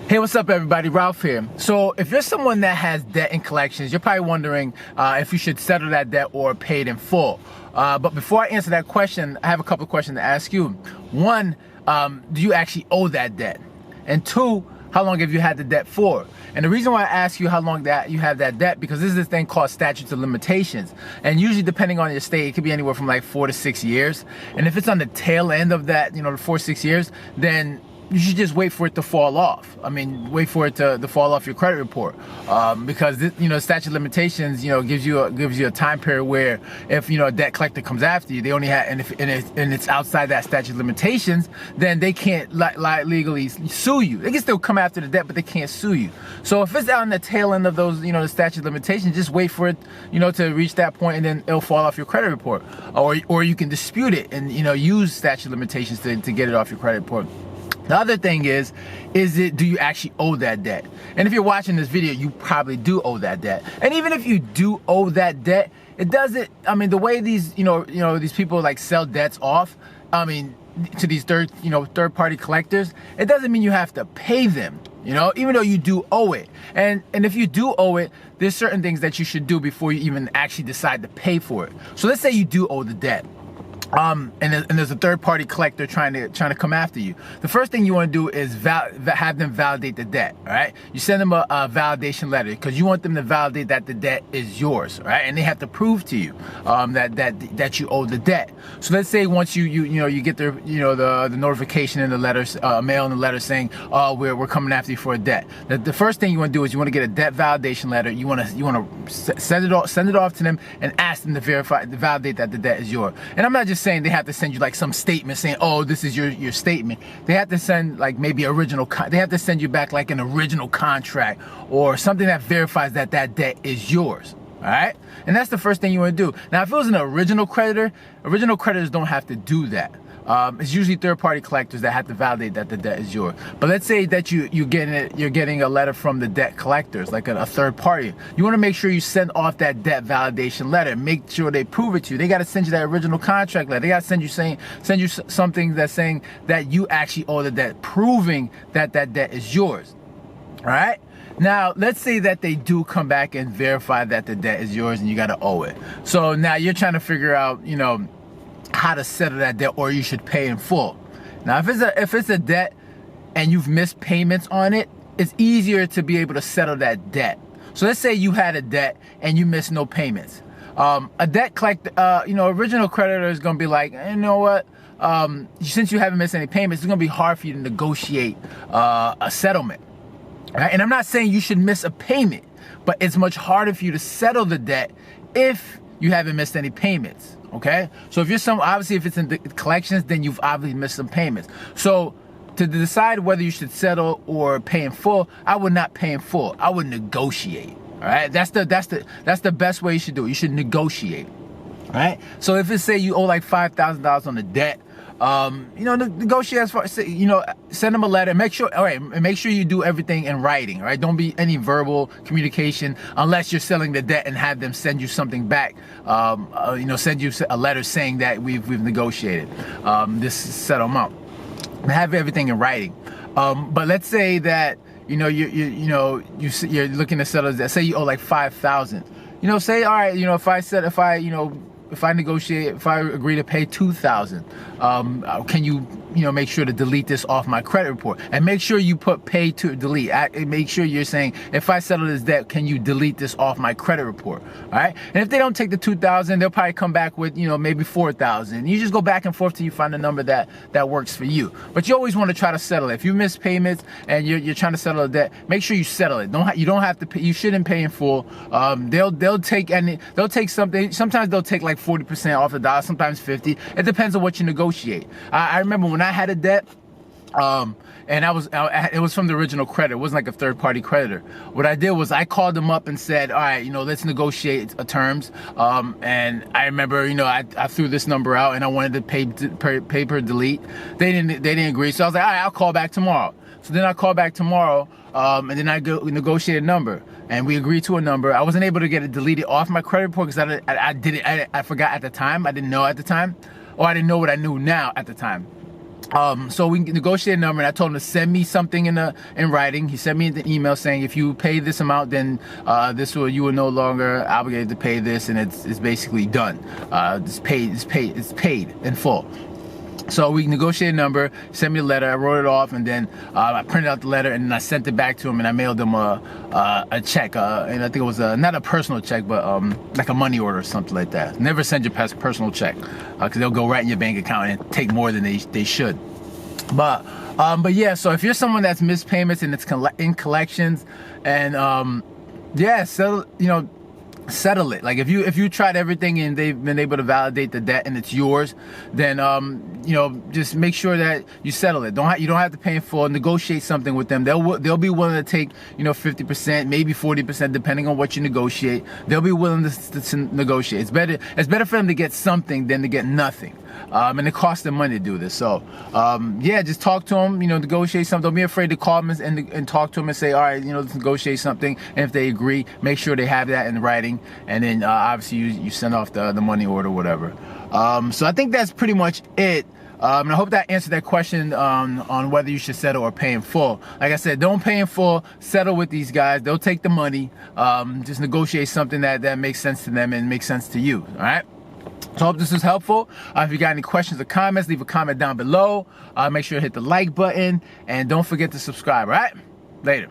Hey, what's up everybody? Ralph here. So if you're someone that has debt in collections, you're probably wondering if you should settle that debt or pay it in full. But before I answer that question, I have a couple of questions to ask you. One, do you actually owe that debt? And two, how long have you had the debt for? And the reason why I ask you how long that you have that debt, because this is this thing called Statutes of Limitations. And usually depending on your state, it could be anywhere from like 4 to 6 years. And if it's on the tail end of that, the 4 to 6 years, then you should just wait for it to fall off. I mean, wait for it to fall off your credit report, because statute of limitations, gives you a time period where if a debt collector comes after you, they only have, and it's outside that statute of limitations, then they can't legally sue you. They can still come after the debt, but they can't sue you. So if it's out on the tail end of those, the statute of limitations, just wait for it, to reach that point, and then it'll fall off your credit report, or you can dispute it and use statute of limitations to get it off your credit report. The other thing is do you actually owe that debt? And if you're watching this video, you probably do owe that debt. And even if you do owe that debt, it doesn't, the way these, these people like sell debts off, to these third-party collectors, it doesn't mean you have to pay them, even though you do owe it. And if you do owe it, there's certain things that you should do before you even actually decide to pay for it. So let's say you do owe the debt. And there's a third-party collector trying to come after you. The first thing you want to do is have them validate the debt. All right, you send them a validation letter because you want them to validate that the debt is yours. All right, and they have to prove to you that you owe the debt. So let's say once you get the the notification in the letters, mail in the letter saying, oh, we're coming after you for a debt. The first thing you want to do is you want to get a debt validation letter. You want to send it off to them and ask them to validate that the debt is yours. And I'm not just saying they have to send you like some statement saying, oh, this is your statement. They have to send like maybe they have to send you back like an original contract or something that verifies that debt is yours. All right, and that's the first thing you want to do. Now if it was an original creditors don't have to do that. It's usually third-party collectors that have to validate that the debt is yours. But let's say that you're getting a letter from the debt collectors, like a third party. You want to make sure you send off that debt validation letter. Make sure they prove it to you. They got to send you that original contract letter. They got to send you something that's saying that you actually owe the debt, proving that debt is yours. All right. Now, let's say that they do come back and verify that the debt is yours and you got to owe it. So now you're trying to figure out, how to settle that debt, or you should pay in full. Now, if it's a debt and you've missed payments on it, it's easier to be able to settle that debt. So let's say you had a debt and you missed no payments. A debt collector, original creditor is going to be like, you know what? Since you haven't missed any payments, it's going to be hard for you to negotiate a settlement. Right? And I'm not saying you should miss a payment, but it's much harder for you to settle the debt if you haven't missed any payments. Okay, so if you're obviously if it's in the collections, then you've obviously missed some payments. So to decide whether you should settle or pay in full, I would not pay in full. I would negotiate. All right, that's the best way you should do it. You should negotiate. All right. So if it's say you owe like $5,000 on the debt, negotiate as far as, send them a letter. Make sure you do everything in writing. All right, don't be any verbal communication unless you're selling the debt and have them send you something back. Send you a letter saying that we've negotiated this settlement. Have everything in writing. But let's say that you're looking to settle that. Say you owe like $5,000. Say all right. If I negotiate, if I agree to pay $2,000, can you, make sure to delete this off my credit report? And make sure you put pay to delete. Make sure you're saying, if I settle this debt, can you delete this off my credit report? All right. And if they don't take the $2,000, they'll probably come back with, maybe $4,000. You just go back and forth till you find a number that works for you. But you always want to try to settle it. If you miss payments and you're trying to settle a debt, make sure you settle it. You don't have to pay. You shouldn't pay in full. They'll take something. Sometimes they'll take like 40% off the dollar, sometimes 50. It depends on what you negotiate. I remember when I had a debt, and it was from the original creditor. It wasn't like a third-party creditor. What I did was I called them up and said, all right, let's negotiate terms. And I remember, I threw this number out and I wanted to pay per delete. They didn't agree. So I was like, all right, I'll call back tomorrow. So then I called back tomorrow, and then I negotiated a number. And we agreed to a number. I wasn't able to get it deleted off my credit report because I forgot at the time. I didn't know at the time, or I didn't know what I knew now at the time. So we negotiated a number, and I told him to send me something in writing. He sent me an email saying, if you pay this amount, then you will no longer obligated to pay this, and it's basically done. It's paid in full. So we negotiated a number, sent me a letter, I wrote it off, and then I printed out the letter, and then I sent it back to him, and I mailed him a check, and I think it was not a personal check, but like a money order or something like that. Never send your personal check, because they'll go right in your bank account and take more than they should. But yeah, so if you're someone that's missed payments and it's in collections, and yeah, so settle it. Like if you tried everything and they've been able to validate the debt and it's yours, then just make sure that you settle it. You don't have to pay in full. Negotiate something with them. They'll be willing to take 50%, maybe 40%, depending on what you negotiate. They'll be willing to negotiate. It's better for them to get something than to get nothing. And it costs them money to do this. So yeah, just talk to them, negotiate something. Don't be afraid to call them and talk to them and say, all right, let's negotiate something. And if they agree, make sure they have that in writing. And then obviously you send off the money order, whatever. So I think that's pretty much it. And I hope that answered that question on whether you should settle or pay in full. Like I said, don't pay in full. Settle with these guys. They'll take the money. Just negotiate something that makes sense to them and makes sense to you. All right. So I hope this was helpful. If you got any questions or comments, leave a comment down below. Make sure to hit the like button and don't forget to subscribe. All right. Later.